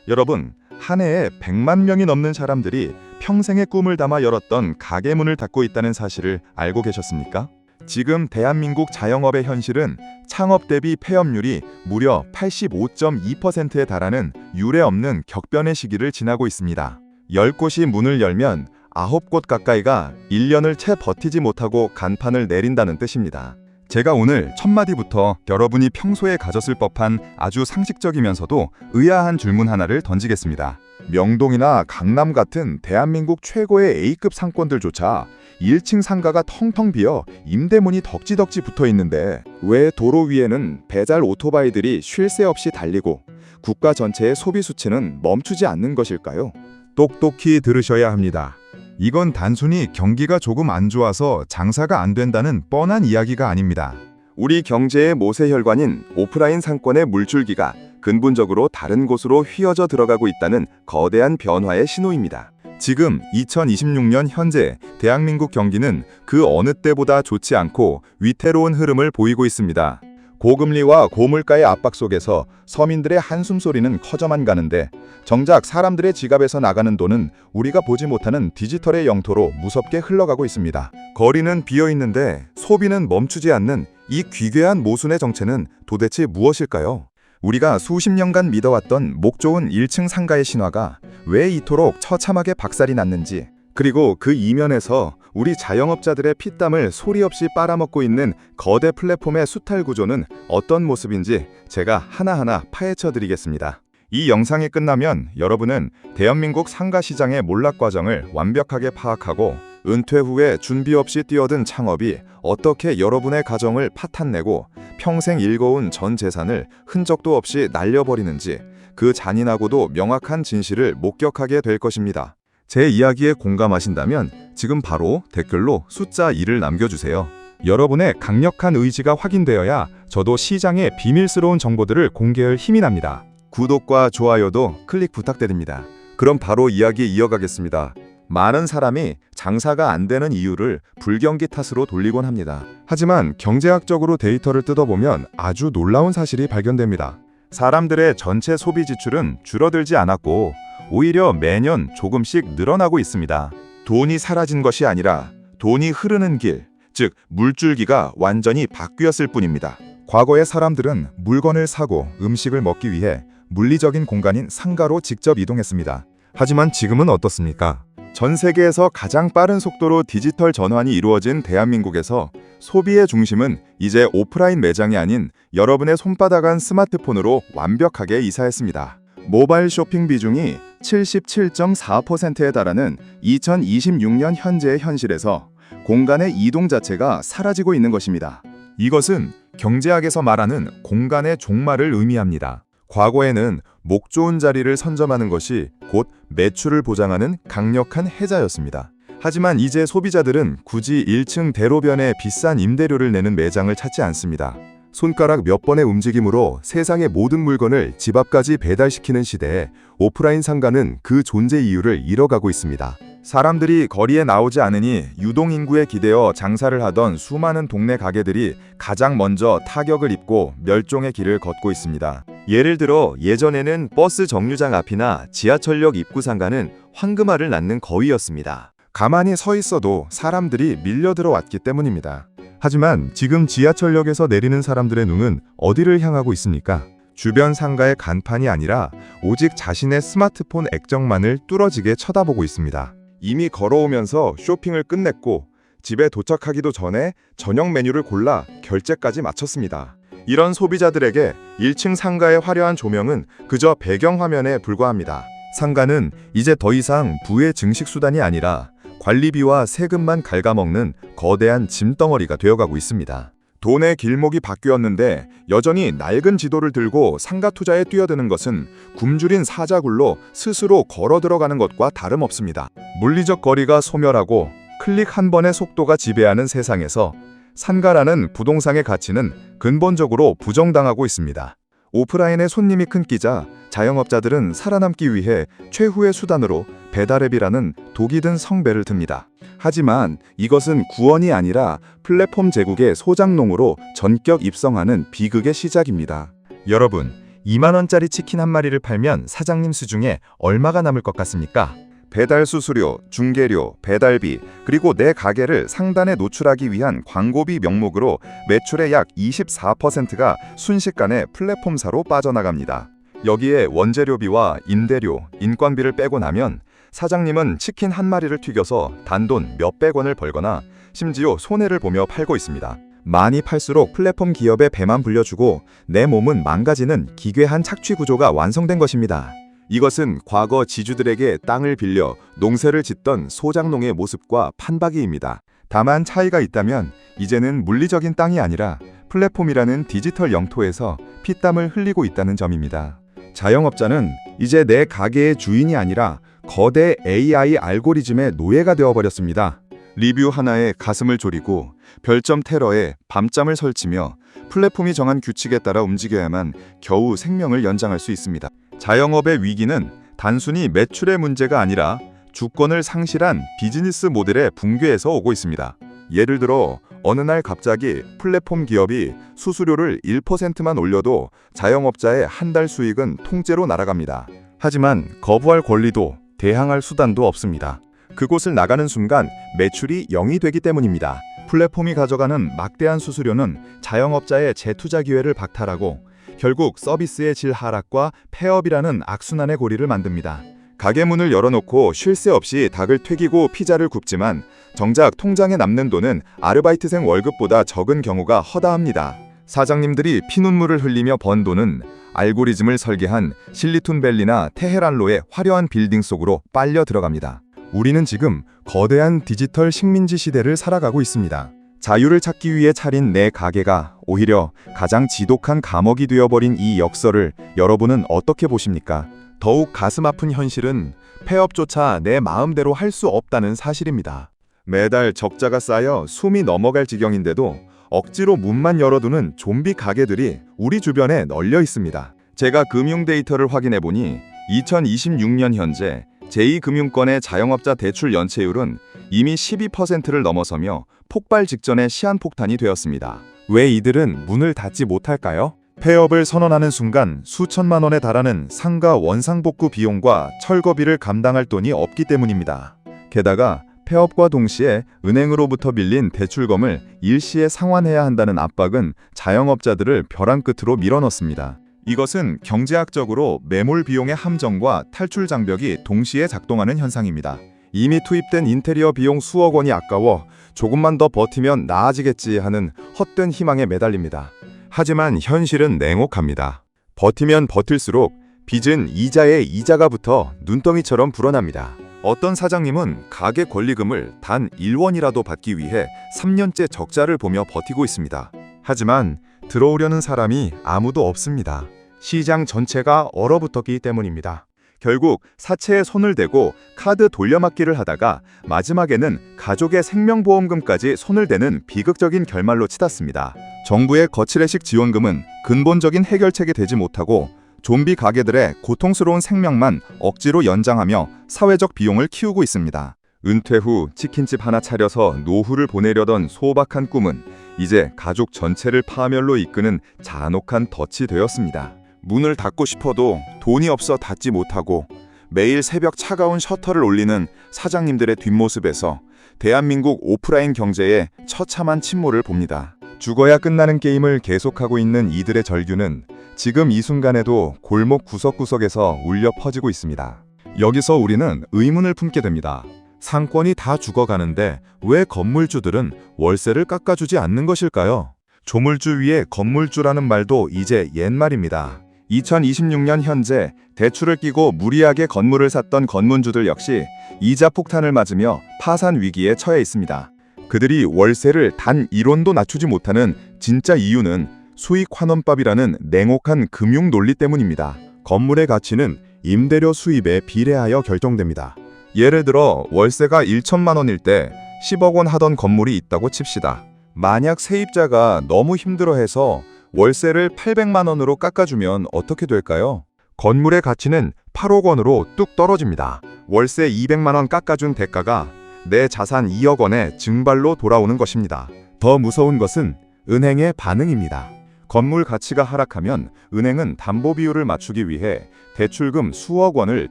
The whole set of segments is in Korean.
여러분, 한 해에 100만 명이 넘는 사람들이 평생의 꿈을 담아 열었던 가게 문을 닫고 있다는 사실을 알고 계셨습니까? 지금 대한민국 자영업의 현실은 창업 대비 폐업률이 무려 85.2%에 달하는 유례없는 격변의 시기를 지나고 있습니다. 10곳이 문을 열면 9곳 가까이가 1년을 채 버티지 못하고 간판을 내린다는 뜻입니다. 제가 오늘 첫 마디부터 여러분이 평소에 가졌을 법한 아주 상식적이면서도 의아한 질문 하나를 던지겠습니다. 명동이나 강남 같은 대한민국 최고의 A급 상권들조차 1층 상가가 텅텅 비어 임대문이 덕지덕지 붙어 있는데 왜 도로 위에는 배달 오토바이들이 쉴 새 없이 달리고 국가 전체의 소비 수치는 멈추지 않는 것일까요? 똑똑히 들으셔야 합니다. 이건 단순히 경기가 조금 안 좋아서 장사가 안 된다는 뻔한 이야기가 아닙니다. 우리 경제의 모세혈관인 오프라인 상권의 물줄기가 근본적으로 다른 곳으로 휘어져 들어가고 있다는 거대한 변화의 신호입니다. 지금 2026년 현재 대한민국 경기는 그 어느 때보다 좋지 않고 위태로운 흐름을 보이고 있습니다. 고금리와 고물가의 압박 속에서 서민들의 한숨소리는 커져만 가는데 정작 사람들의 지갑에서 나가는 돈은 우리가 보지 못하는 디지털의 영토로 무섭게 흘러가고 있습니다. 거리는 비어있는데 소비는 멈추지 않는 이 기괴한 모순의 정체는 도대체 무엇일까요? 우리가 수십 년간 믿어왔던 목 좋은 1층 상가의 신화가 왜 이토록 처참하게 박살이 났는지, 그리고 그 이면에서 우리 자영업자들의 피땀을 소리 없이 빨아먹고 있는 거대 플랫폼의 수탈 구조는 어떤 모습인지 제가 하나하나 파헤쳐 드리겠습니다. 이 영상이 끝나면 여러분은 대한민국 상가 시장의 몰락 과정을 완벽하게 파악하고 은퇴 후에 준비 없이 뛰어든 창업이 어떻게 여러분의 가정을 파탄내고 평생 일궈온 전 재산을 흔적도 없이 날려버리는지 그 잔인하고도 명확한 진실을 목격하게 될 것입니다. 제 이야기에 공감하신다면 지금 바로 댓글로 숫자 1을 남겨주세요. 여러분의 강력한 의지가 확인되어야 저도 시장의 비밀스러운 정보들을 공개할 힘이 납니다. 구독과 좋아요도 클릭 부탁드립니다. 그럼 바로 이야기 이어가겠습니다. 많은 사람이 장사가 안 되는 이유를 불경기 탓으로 돌리곤 합니다. 하지만 경제학적으로 데이터를 뜯어보면 아주 놀라운 사실이 발견됩니다. 사람들의 전체 소비 지출은 줄어들지 않았고 오히려 매년 조금씩 늘어나고 있습니다. 돈이 사라진 것이 아니라 돈이 흐르는 길, 즉 물줄기가 완전히 바뀌었을 뿐입니다. 과거의 사람들은 물건을 사고 음식을 먹기 위해 물리적인 공간인 상가로 직접 이동했습니다. 하지만 지금은 어떻습니까? 전 세계에서 가장 빠른 속도로 디지털 전환이 이루어진 대한민국에서 소비의 중심은 이제 오프라인 매장이 아닌 여러분의 손바닥 안 스마트폰으로 완벽하게 이사했습니다. 모바일 쇼핑 비중이 77.4%에 달하는 2026년 현재의 현실에서 공간의 이동 자체가 사라지고 있는 것입니다. 이것은 경제학에서 말하는 공간의 종말을 의미합니다. 과거에는 목 좋은 자리를 선점하는 것이 곧 매출을 보장하는 강력한 해자였습니다. 하지만 이제 소비자들은 굳이 1층 대로변에 비싼 임대료를 내는 매장을 찾지 않습니다. 손가락 몇 번의 움직임으로 세상의 모든 물건을 집 앞까지 배달시키는 시대에 오프라인 상가는 그 존재 이유를 잃어가고 있습니다. 사람들이 거리에 나오지 않으니 유동인구에 기대어 장사를 하던 수많은 동네 가게들이 가장 먼저 타격을 입고 멸종의 길을 걷고 있습니다. 예를 들어 예전에는 버스 정류장 앞이나 지하철역 입구 상가는 황금알을 낳는 거위였습니다. 가만히 서 있어도 사람들이 밀려들어 왔기 때문입니다. 하지만 지금 지하철역에서 내리는 사람들의 눈은 어디를 향하고 있습니까? 주변 상가의 간판이 아니라 오직 자신의 스마트폰 액정만을 뚫어지게 쳐다보고 있습니다. 이미 걸어오면서 쇼핑을 끝냈고 집에 도착하기도 전에 저녁 메뉴를 골라 결제까지 마쳤습니다. 이런 소비자들에게 1층 상가의 화려한 조명은 그저 배경화면에 불과합니다. 상가는 이제 더 이상 부의 증식 수단이 아니라 관리비와 세금만 갉아먹는 거대한 짐덩어리가 되어가고 있습니다. 돈의 길목이 바뀌었는데 여전히 낡은 지도를 들고 상가 투자에 뛰어드는 것은 굶주린 사자굴로 스스로 걸어 들어가는 것과 다름없습니다. 물리적 거리가 소멸하고 클릭 한 번의 속도가 지배하는 세상에서 상가라는 부동산의 가치는 근본적으로 부정당하고 있습니다. 오프라인의 손님이 끊기자 자영업자들은 살아남기 위해 최후의 수단으로 배달앱이라는 독이 든 성배를 듭니다. 하지만 이것은 구원이 아니라 플랫폼 제국의 소장농으로 전격 입성하는 비극의 시작입니다. 여러분, 2만 원짜리 치킨 한 마리를 팔면 사장님 수중에 얼마가 남을 것 같습니까? 배달 수수료, 중개료, 배달비, 그리고 내 가게를 상단에 노출하기 위한 광고비 명목으로 매출의 약 24%가 순식간에 플랫폼사로 빠져나갑니다. 여기에 원재료비와 임대료, 인건비를 빼고 나면 사장님은 치킨 한 마리를 튀겨서 단돈 몇백 원을 벌거나 심지어 손해를 보며 팔고 있습니다. 많이 팔수록 플랫폼 기업의 배만 불려주고 내 몸은 망가지는 기괴한 착취 구조가 완성된 것입니다. 이것은 과거 지주들에게 땅을 빌려 농사를 짓던 소작농의 모습과 판박이입니다. 다만 차이가 있다면 이제는 물리적인 땅이 아니라 플랫폼이라는 디지털 영토에서 피땀을 흘리고 있다는 점입니다. 자영업자는 이제 내 가게의 주인이 아니라 거대 AI 알고리즘의 노예가 되어버렸습니다. 리뷰 하나에 가슴을 졸이고 별점 테러에 밤잠을 설치며 플랫폼이 정한 규칙에 따라 움직여야만 겨우 생명을 연장할 수 있습니다. 자영업의 위기는 단순히 매출의 문제가 아니라 주권을 상실한 비즈니스 모델의 붕괴에서 오고 있습니다. 예를 들어 어느 날 갑자기 플랫폼 기업이 수수료를 1%만 올려도 자영업자의 한 달 수익은 통째로 날아갑니다. 하지만 거부할 권리도 대항할 수단도 없습니다. 그곳을 나가는 순간 매출이 0이 되기 때문입니다. 플랫폼이 가져가는 막대한 수수료는 자영업자의 재투자 기회를 박탈하고 결국 서비스의 질 하락과 폐업이라는 악순환의 고리를 만듭니다. 가게 문을 열어놓고 쉴 새 없이 닭을 튀기고 피자를 굽지만 정작 통장에 남는 돈은 아르바이트생 월급보다 적은 경우가 허다합니다. 사장님들이 피눈물을 흘리며 번 돈은 알고리즘을 설계한 실리콘밸리나 테헤란로의 화려한 빌딩 속으로 빨려 들어갑니다. 우리는 지금 거대한 디지털 식민지 시대를 살아가고 있습니다. 자유를 찾기 위해 차린 내 가게가 오히려 가장 지독한 감옥이 되어버린 이 역설을 여러분은 어떻게 보십니까? 더욱 가슴 아픈 현실은 폐업조차 내 마음대로 할 수 없다는 사실입니다. 매달 적자가 쌓여 숨이 넘어갈 지경인데도 억지로 문만 열어두는 좀비 가게들이 우리 주변에 널려 있습니다. 제가 금융 데이터를 확인해 보니 2026년 현재 제2금융권의 자영업자 대출 연체율은 이미 12%를 넘어서며 폭발 직전의 시한폭탄이 되었습니다. 왜 이들은 문을 닫지 못할까요? 폐업을 선언하는 순간 수천만 원에 달하는 상가 원상복구 비용과 철거비를 감당할 돈이 없기 때문입니다. 게다가 폐업과 동시에 은행으로부터 빌린 대출금을 일시에 상환해야 한다는 압박은 자영업자들을 벼랑 끝으로 밀어넣습니다. 이것은 경제학적으로 매몰 비용의 함정과 탈출 장벽이 동시에 작동하는 현상입니다. 이미 투입된 인테리어 비용 수억 원이 아까워 조금만 더 버티면 나아지겠지 하는 헛된 희망에 매달립니다. 하지만 현실은 냉혹합니다. 버티면 버틸수록 빚은 이자에 이자가 붙어 눈덩이처럼 불어납니다. 어떤 사장님은 가게 권리금을 단 1원이라도 받기 위해 3년째 적자를 보며 버티고 있습니다. 하지만 들어오려는 사람이 아무도 없습니다. 시장 전체가 얼어붙었기 때문입니다. 결국 사채에 손을 대고 카드 돌려막기를 하다가 마지막에는 가족의 생명보험금까지 손을 대는 비극적인 결말로 치닫습니다. 정부의 거칠애식 지원금은 근본적인 해결책이 되지 못하고 좀비 가게들의 고통스러운 생명만 억지로 연장하며 사회적 비용을 키우고 있습니다. 은퇴 후 치킨집 하나 차려서 노후를 보내려던 소박한 꿈은 이제 가족 전체를 파멸로 이끄는 잔혹한 덫이 되었습니다. 문을 닫고 싶어도 돈이 없어 닫지 못하고 매일 새벽 차가운 셔터를 올리는 사장님들의 뒷모습에서 대한민국 오프라인 경제의 처참한 침몰을 봅니다. 죽어야 끝나는 게임을 계속하고 있는 이들의 절규는 지금 이 순간에도 골목 구석구석에서 울려 퍼지고 있습니다. 여기서 우리는 의문을 품게 됩니다. 상권이 다 죽어가는데 왜 건물주들은 월세를 깎아주지 않는 것일까요? 조물주 위에 건물주라는 말도 이제 옛말입니다. 2026년 현재 대출을 끼고 무리하게 건물을 샀던 건물주들 역시 이자 폭탄을 맞으며 파산 위기에 처해 있습니다. 그들이 월세를 단 1원도 낮추지 못하는 진짜 이유는 수익 환원법이라는 냉혹한 금융 논리 때문입니다. 건물의 가치는 임대료 수입에 비례하여 결정됩니다. 예를 들어 월세가 1천만 원일 때 10억 원 하던 건물이 있다고 칩시다. 만약 세입자가 너무 힘들어해서 월세를 800만 원으로 깎아주면 어떻게 될까요? 건물의 가치는 8억 원으로 뚝 떨어집니다. 월세 200만 원 깎아준 대가가 내 자산 2억 원의 증발로 돌아오는 것입니다. 더 무서운 것은 은행의 반응입니다. 건물 가치가 하락하면 은행은 담보 비율을 맞추기 위해 대출금 수억 원을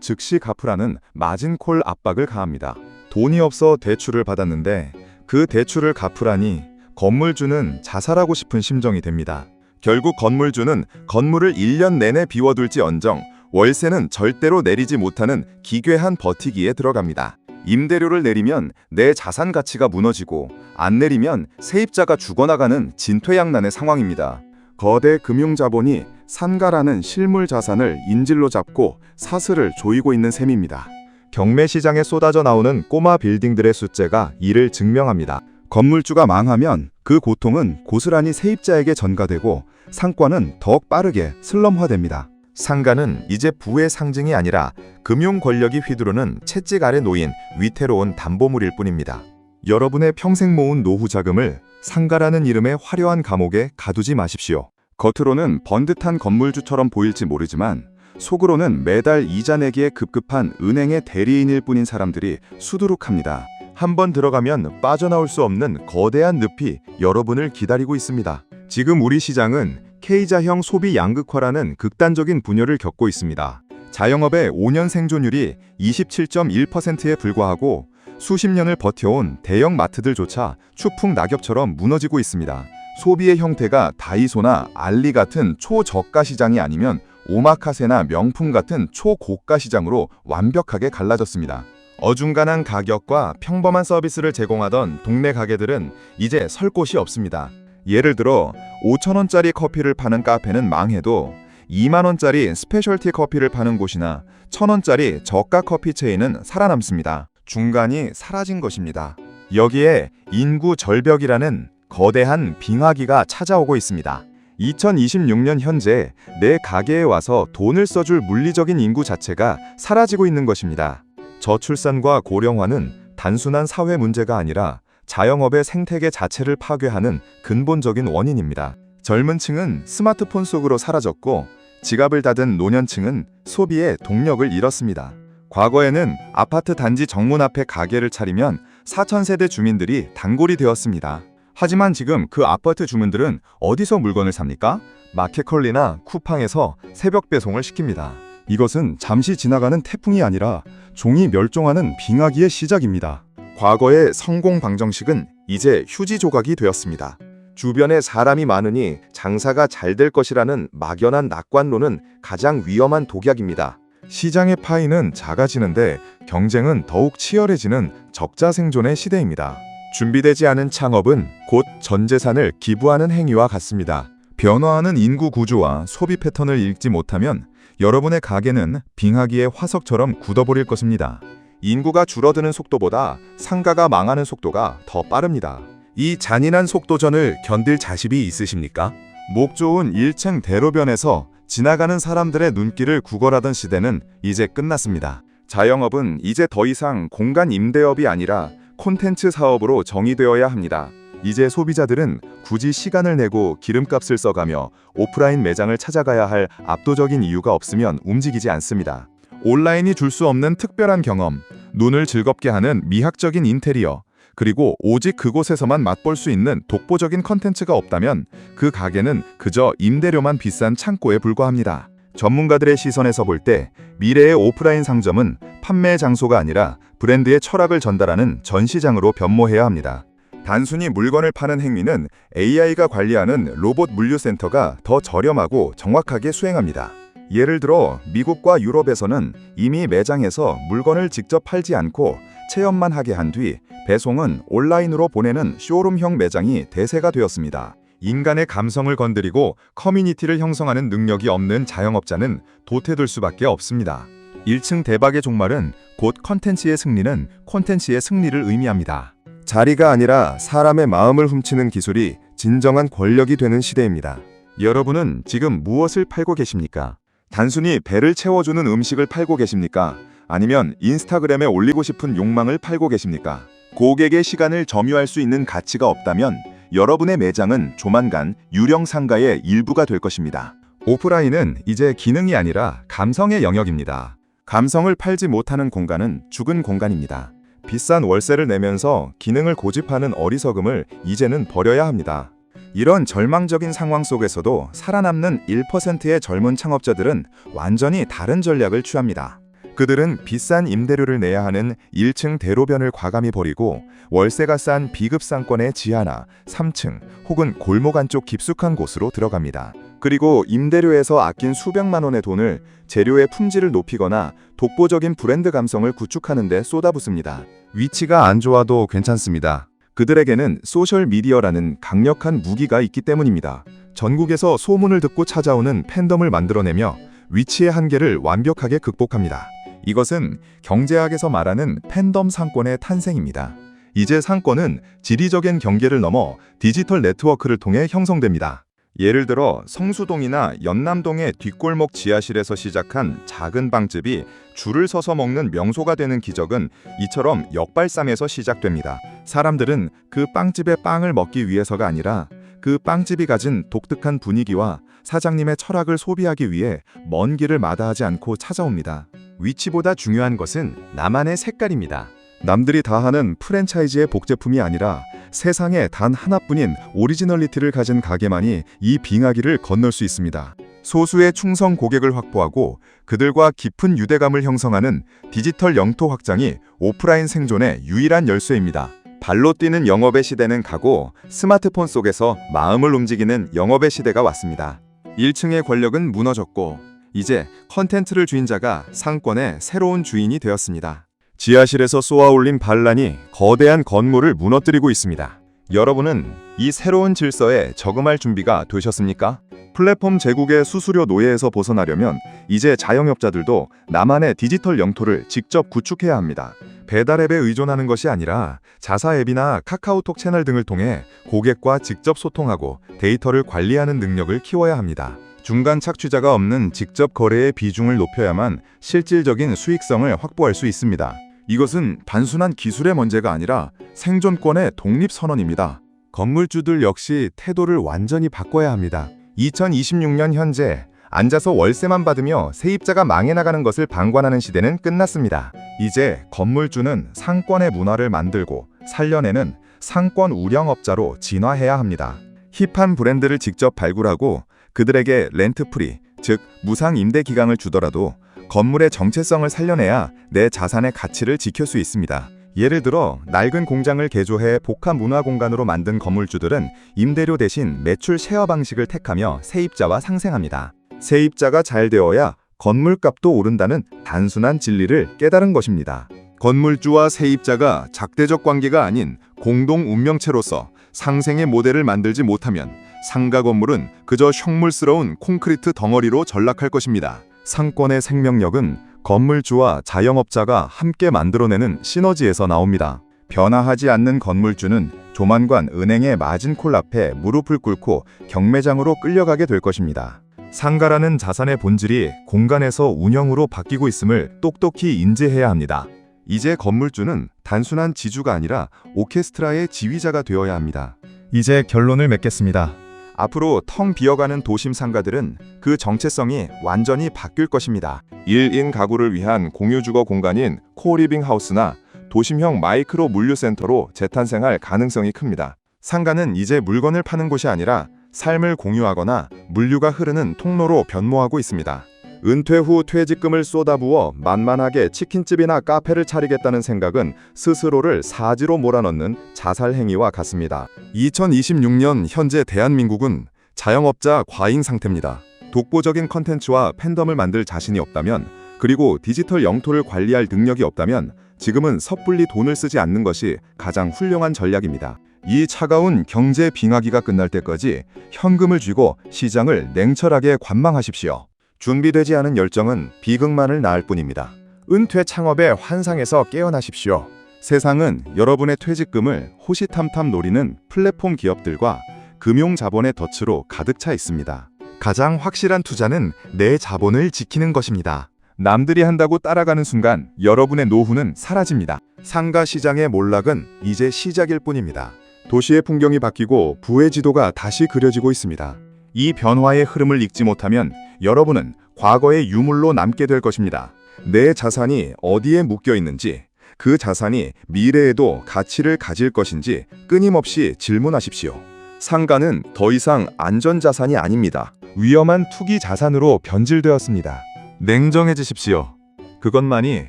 즉시 갚으라는 마진콜 압박을 가합니다. 돈이 없어 대출을 받았는데 그 대출을 갚으라니 건물주는 자살하고 싶은 심정이 됩니다. 결국 건물주는 건물을 1년 내내 비워둘지언정 월세는 절대로 내리지 못하는 기괴한 버티기에 들어갑니다. 임대료를 내리면 내 자산 가치가 무너지고 안 내리면 세입자가 죽어나가는 진퇴양난의 상황입니다. 거대 금융자본이 상가라는 실물 자산을 인질로 잡고 사슬을 조이고 있는 셈입니다. 경매 시장에 쏟아져 나오는 꼬마 빌딩들의 숫자가 이를 증명합니다. 건물주가 망하면 그 고통은 고스란히 세입자에게 전가되고 상권은 더욱 빠르게 슬럼화됩니다. 상가는 이제 부의 상징이 아니라 금융 권력이 휘두르는 채찍 아래 놓인 위태로운 담보물일 뿐입니다. 여러분의 평생 모은 노후 자금을 상가라는 이름의 화려한 감옥에 가두지 마십시오. 겉으로는 번듯한 건물주처럼 보일지 모르지만 속으로는 매달 이자 내기에 급급한 은행의 대리인일 뿐인 사람들이 수두룩합니다. 한번 들어가면 빠져나올 수 없는 거대한 늪이 여러분을 기다리고 있습니다. 지금 우리 시장은 K자형 소비 양극화라는 극단적인 분열을 겪고 있습니다. 자영업의 5년 생존율이 27.1%에 불과하고 수십 년을 버텨온 대형 마트들조차 추풍 낙엽처럼 무너지고 있습니다. 소비의 형태가 다이소나 알리 같은 초저가 시장이 아니면 오마카세나 명품 같은 초고가 시장으로 완벽하게 갈라졌습니다. 어중간한 가격과 평범한 서비스를 제공하던 동네 가게들은 이제 설 곳이 없습니다. 예를 들어 5,000원짜리 커피를 파는 카페는 망해도 2만원짜리 스페셜티 커피를 파는 곳이나 1,000원짜리 저가 커피 체인은 살아남습니다. 중간이 사라진 것입니다. 여기에 인구 절벽이라는 거대한 빙하기가 찾아오고 있습니다. 2026년 현재 내 가게에 와서 돈을 써줄 물리적인 인구 자체가 사라지고 있는 것입니다. 저출산과 고령화는 단순한 사회 문제가 아니라 자영업의 생태계 자체를 파괴하는 근본적인 원인입니다. 젊은 층은 스마트폰 속으로 사라졌고 지갑을 닫은 노년층은 소비의 동력을 잃었습니다. 과거에는 아파트 단지 정문 앞에 가게를 차리면 4,000세대 주민들이 단골이 되었습니다. 하지만 지금 그 아파트 주민들은 어디서 물건을 삽니까? 마켓컬리나 쿠팡에서 새벽 배송을 시킵니다. 이것은 잠시 지나가는 태풍이 아니라 종이 멸종하는 빙하기의 시작입니다. 과거의 성공 방정식은 이제 휴지 조각이 되었습니다. 주변에 사람이 많으니 장사가 잘 될 것이라는 막연한 낙관론은 가장 위험한 독약입니다. 시장의 파이는 작아지는데 경쟁은 더욱 치열해지는 적자생존의 시대입니다. 준비되지 않은 창업은 곧 전 재산을 기부하는 행위와 같습니다. 변화하는 인구 구조와 소비 패턴을 읽지 못하면 여러분의 가게는 빙하기의 화석처럼 굳어버릴 것입니다. 인구가 줄어드는 속도보다 상가가 망하는 속도가 더 빠릅니다. 이 잔인한 속도전을 견딜 자신이 있으십니까? 목 좋은 1층 대로변에서 지나가는 사람들의 눈길을 구걸하던 시대는 이제 끝났습니다. 자영업은 이제 더 이상 공간 임대업이 아니라 콘텐츠 사업으로 정의되어야 합니다. 이제 소비자들은 굳이 시간을 내고 기름값을 써가며 오프라인 매장을 찾아가야 할 압도적인 이유가 없으면 움직이지 않습니다. 온라인이 줄 수 없는 특별한 경험, 눈을 즐겁게 하는 미학적인 인테리어, 그리고 오직 그곳에서만 맛볼 수 있는 독보적인 컨텐츠가 없다면 그 가게는 그저 임대료만 비싼 창고에 불과합니다. 전문가들의 시선에서 볼 때 미래의 오프라인 상점은 판매 장소가 아니라 브랜드의 철학을 전달하는 전시장으로 변모해야 합니다. 단순히 물건을 파는 행위는 AI가 관리하는 로봇 물류센터가 더 저렴하고 정확하게 수행합니다. 예를 들어 미국과 유럽에서는 이미 매장에서 물건을 직접 팔지 않고 체험만 하게 한 뒤 배송은 온라인으로 보내는 쇼룸형 매장이 대세가 되었습니다. 인간의 감성을 건드리고 커뮤니티를 형성하는 능력이 없는 자영업자는 도태될 수밖에 없습니다. 1층 대박의 종말은 곧 컨텐츠의 승리는 콘텐츠의 승리를 의미합니다. 자리가 아니라 사람의 마음을 훔치는 기술이 진정한 권력이 되는 시대입니다. 여러분은 지금 무엇을 팔고 계십니까? 단순히 배를 채워주는 음식을 팔고 계십니까? 아니면 인스타그램에 올리고 싶은 욕망을 팔고 계십니까? 고객의 시간을 점유할 수 있는 가치가 없다면 여러분의 매장은 조만간 유령 상가의 일부가 될 것입니다. 오프라인은 이제 기능이 아니라 감성의 영역입니다. 감성을 팔지 못하는 공간은 죽은 공간입니다. 비싼 월세를 내면서 기능을 고집하는 어리석음을 이제는 버려야 합니다. 이런 절망적인 상황 속에서도 살아남는 1%의 젊은 창업자들은 완전히 다른 전략을 취합니다. 그들은 비싼 임대료를 내야 하는 1층 대로변을 과감히 버리고 월세가 싼 비급 상권의 지하나 3층 혹은 골목 안쪽 깊숙한 곳으로 들어갑니다. 그리고 임대료에서 아낀 수백만 원의 돈을 재료의 품질을 높이거나 독보적인 브랜드 감성을 구축하는 데 쏟아붓습니다. 위치가 안 좋아도 괜찮습니다. 그들에게는 소셜미디어라는 강력한 무기가 있기 때문입니다. 전국에서 소문을 듣고 찾아오는 팬덤을 만들어내며 위치의 한계를 완벽하게 극복합니다. 이것은 경제학에서 말하는 팬덤 상권의 탄생입니다. 이제 상권은 지리적인 경계를 넘어 디지털 네트워크를 통해 형성됩니다. 예를 들어 성수동이나 연남동의 뒷골목 지하실에서 시작한 작은 빵집이 줄을 서서 먹는 명소가 되는 기적은 이처럼 역발상에서 시작됩니다. 사람들은 그 빵집의 빵을 먹기 위해서가 아니라 그 빵집이 가진 독특한 분위기와 사장님의 철학을 소비하기 위해 먼 길을 마다하지 않고 찾아옵니다. 위치보다 중요한 것은 나만의 색깔입니다. 남들이 다 하는 프랜차이즈의 복제품이 아니라 세상에 단 하나뿐인 오리지널리티를 가진 가게만이 이 빙하기를 건널 수 있습니다. 소수의 충성 고객을 확보하고 그들과 깊은 유대감을 형성하는 디지털 영토 확장이 오프라인 생존의 유일한 열쇠입니다. 발로 뛰는 영업의 시대는 가고 스마트폰 속에서 마음을 움직이는 영업의 시대가 왔습니다. 1층의 권력은 무너졌고 이제 컨텐츠를 주인 자가 상권의 새로운 주인이 되었습니다. 지하실에서 쏘아올린 반란이 거대한 건물을 무너뜨리고 있습니다. 여러분은 이 새로운 질서에 적응할 준비가 되셨습니까? 플랫폼 제국의 수수료 노예에서 벗어나려면 이제 자영업자들도 나만의 디지털 영토를 직접 구축해야 합니다. 배달앱에 의존하는 것이 아니라 자사 앱이나 카카오톡 채널 등을 통해 고객과 직접 소통하고 데이터를 관리하는 능력을 키워야 합니다. 중간 착취자가 없는 직접 거래의 비중을 높여야만 실질적인 수익성을 확보할 수 있습니다. 이것은 단순한 기술의 문제가 아니라 생존권의 독립선언입니다. 건물주들 역시 태도를 완전히 바꿔야 합니다. 2026년 현재 앉아서 월세만 받으며 세입자가 망해 나가는 것을 방관하는 시대는 끝났습니다. 이제 건물주는 상권의 문화를 만들고 살려내는 상권 운영업자로 진화해야 합니다. 힙한 브랜드를 직접 발굴하고 그들에게 렌트프리, 즉 무상 임대 기간을 주더라도 건물의 정체성을 살려내야 내 자산의 가치를 지킬 수 있습니다. 예를 들어 낡은 공장을 개조해 복합 문화 공간으로 만든 건물주들은 임대료 대신 매출 쉐어 방식을 택하며 세입자와 상생합니다. 세입자가 잘 되어야 건물값도 오른다는 단순한 진리를 깨달은 것입니다. 건물주와 세입자가 작대적 관계가 아닌 공동 운명체로서 상생의 모델을 만들지 못하면 상가 건물은 그저 흉물스러운 콘크리트 덩어리로 전락할 것입니다. 상권의 생명력은 건물주와 자영업자가 함께 만들어내는 시너지에서 나옵니다. 변화하지 않는 건물주는 조만간 은행의 마진콜 앞에 무릎을 꿇고 경매장으로 끌려가게 될 것입니다. 상가라는 자산의 본질이 공간에서 운영으로 바뀌고 있음을 똑똑히 인지해야 합니다. 이제 건물주는 단순한 지주가 아니라 오케스트라의 지휘자가 되어야 합니다. 이제 결론을 맺겠습니다. 앞으로 텅 비어가는 도심 상가들은 그 정체성이 완전히 바뀔 것입니다. 1인 가구를 위한 공유주거 공간인 코리빙 하우스나 도심형 마이크로 물류센터로 재탄생할 가능성이 큽니다. 상가는 이제 물건을 파는 곳이 아니라 삶을 공유하거나 물류가 흐르는 통로로 변모하고 있습니다. 은퇴 후 퇴직금을 쏟아부어 만만하게 치킨집이나 카페를 차리겠다는 생각은 스스로를 사지로 몰아넣는 자살 행위와 같습니다. 2026년 현재 대한민국은 자영업자 과잉 상태입니다. 독보적인 컨텐츠와 팬덤을 만들 자신이 없다면, 그리고 디지털 영토를 관리할 능력이 없다면 지금은 섣불리 돈을 쓰지 않는 것이 가장 훌륭한 전략입니다. 이 차가운 경제 빙하기가 끝날 때까지 현금을 쥐고 시장을 냉철하게 관망하십시오. 준비되지 않은 열정은 비극만을 낳을 뿐입니다. 은퇴 창업의 환상에서 깨어나십시오. 세상은 여러분의 퇴직금을 호시탐탐 노리는 플랫폼 기업들과 금융 자본의 덫으로 가득 차 있습니다. 가장 확실한 투자는 내 자본을 지키는 것입니다. 남들이 한다고 따라가는 순간 여러분의 노후는 사라집니다. 상가 시장의 몰락은 이제 시작일 뿐입니다. 도시의 풍경이 바뀌고 부의 지도가 다시 그려지고 있습니다. 이 변화의 흐름을 읽지 못하면 여러분은 과거의 유물로 남게 될 것입니다. 내 자산이 어디에 묶여 있는지, 그 자산이 미래에도 가치를 가질 것인지 끊임없이 질문하십시오. 상가는 더 이상 안전자산이 아닙니다. 위험한 투기 자산으로 변질되었습니다. 냉정해지십시오. 그것만이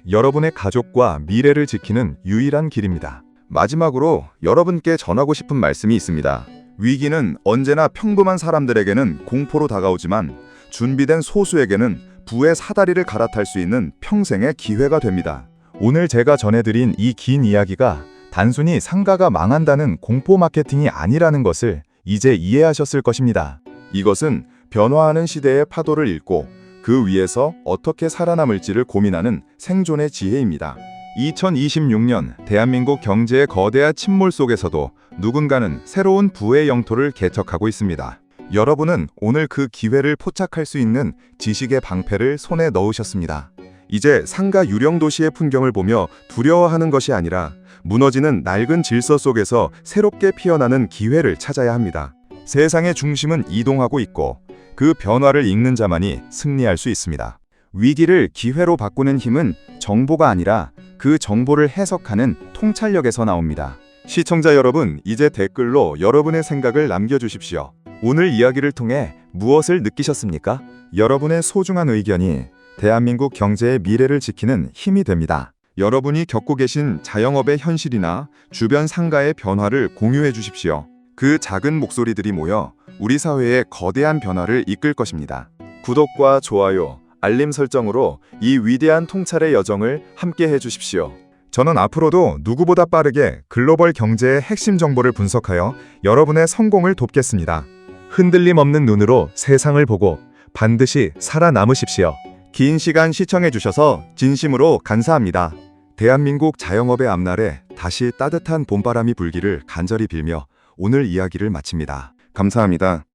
여러분의 가족과 미래를 지키는 유일한 길입니다. 마지막으로 여러분께 전하고 싶은 말씀이 있습니다. 위기는 언제나 평범한 사람들에게는 공포로 다가오지만 준비된 소수에게는 부의 사다리를 갈아탈 수 있는 평생의 기회가 됩니다. 오늘 제가 전해드린 이 긴 이야기가 단순히 상가가 망한다는 공포 마케팅이 아니라는 것을 이제 이해하셨을 것입니다. 이것은 변화하는 시대의 파도를 읽고 그 위에서 어떻게 살아남을지를 고민하는 생존의 지혜입니다. 2026년 대한민국 경제의 거대한 침몰 속에서도 누군가는 새로운 부의 영토를 개척하고 있습니다. 여러분은 오늘 그 기회를 포착할 수 있는 지식의 방패를 손에 넣으셨습니다. 이제 상가 유령 도시의 풍경을 보며 두려워하는 것이 아니라 무너지는 낡은 질서 속에서 새롭게 피어나는 기회를 찾아야 합니다. 세상의 중심은 이동하고 있고 그 변화를 읽는 자만이 승리할 수 있습니다. 위기를 기회로 바꾸는 힘은 정보가 아니라 그 정보를 해석하는 통찰력에서 나옵니다. 시청자 여러분, 이제 댓글로 여러분의 생각을 남겨주십시오. 오늘 이야기를 통해 무엇을 느끼셨습니까? 여러분의 소중한 의견이 대한민국 경제의 미래를 지키는 힘이 됩니다. 여러분이 겪고 계신 자영업의 현실이나 주변 상가의 변화를 공유해 주십시오. 그 작은 목소리들이 모여 우리 사회의 거대한 변화를 이끌 것입니다. 구독과 좋아요, 알림 설정으로 이 위대한 통찰의 여정을 함께 해주십시오. 저는 앞으로도 누구보다 빠르게 글로벌 경제의 핵심 정보를 분석하여 여러분의 성공을 돕겠습니다. 흔들림 없는 눈으로 세상을 보고 반드시 살아남으십시오. 긴 시간 시청해 주셔서 진심으로 감사합니다. 대한민국 자영업의 앞날에 다시 따뜻한 봄바람이 불기를 간절히 빌며 오늘 이야기를 마칩니다. 감사합니다.